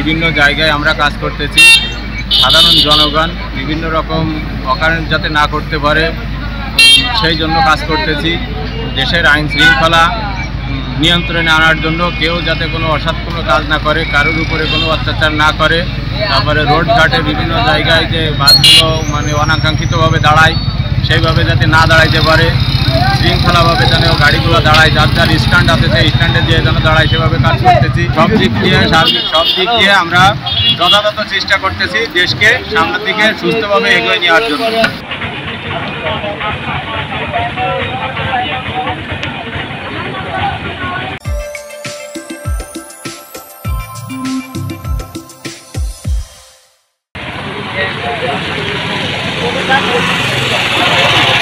বিভিন্ন জায়গায় আমরা কাজ করতেছি। সাধারণ জনগণ বিভিন্ন রকম অকারেন্স যাতে না করতে পারে সেই জন্য কাজ করতেছি। দেশের আইন শৃঙ্খলা নিয়ন্ত্রণে আনার জন্য কেউ যাতে কোনো অসৎ কোনো কাজ না করে, কারোর উপরে কোনো অত্যাচার না করে। তারপরে রোডঘাটে বিভিন্ন জায়গায় যে বাসগুলো অনাকাঙ্ক্ষিতভাবে দাঁড়ায় সেইভাবে যাতে না দাঁড়াইতে পারে, শৃঙ্খলাভাবে যেন গাড়িগুলো দাঁড়ায়, যার যার স্ট্যান্ড আছে সেই স্ট্যান্ডে দিয়ে যেন দাঁড়ায় সেভাবে কাজ করতেছি। সব দিক দিয়ে সার্বিক সব দিক দিয়ে আমরা যথাযথ চেষ্টা করতেছি দেশকে সামনের দিকে সুস্থভাবে এগিয়ে নেওয়ার জন্য।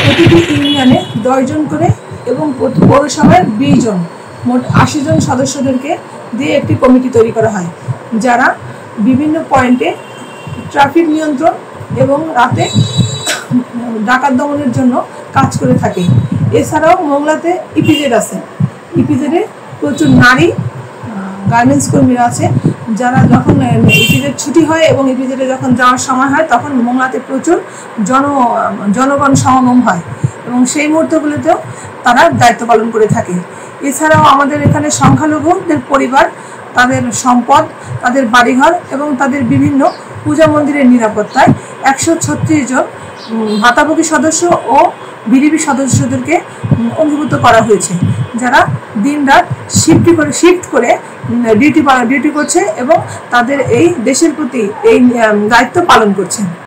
প্রতিটি ইউনিয়নে 10 জন করে এবং পৌরসভায় 20 জন, মোট 80 জন সদস্যদেরকে দিয়ে একটি কমিটি তৈরি করা হয়, যারা বিভিন্ন পয়েন্টে ট্রাফিক নিয়ন্ত্রণ এবং রাতে ডাকাত দমনের জন্য কাজ করে থাকে। এছাড়াও মোংলাতে ইপিজেড আছে। ইপিজেডে প্রচুর নারী গার্মেন্টস কর্মীরা আছে, যারা যখন ইপিজেড ছুটি হয় এবং ইপিজেডে যখন যাওয়ার সময় হয় তখন মোংলাতে প্রচুর জনগণ সমাগম হয় এবং সেই মুহূর্তগুলোতেও তারা দায়িত্ব পালন করে থাকে। এছাড়াও আমাদের এখানে সংখ্যালঘুদের পরিবার, তাদের সম্পদ, তাদের বাড়িঘর এবং তাদের বিভিন্ন পূজা মন্দিরের নিরাপত্তায় 136 জন ভাতাভোগী সদস্য ও বিডিবি সদস্যদেরকে অন্তর্ভুক্ত করা হয়েছে, যারা দিনরাত শিফট করে ডিউটি করছে এবং তাদের এই দেশের প্রতি এই দায়িত্ব পালন করছে।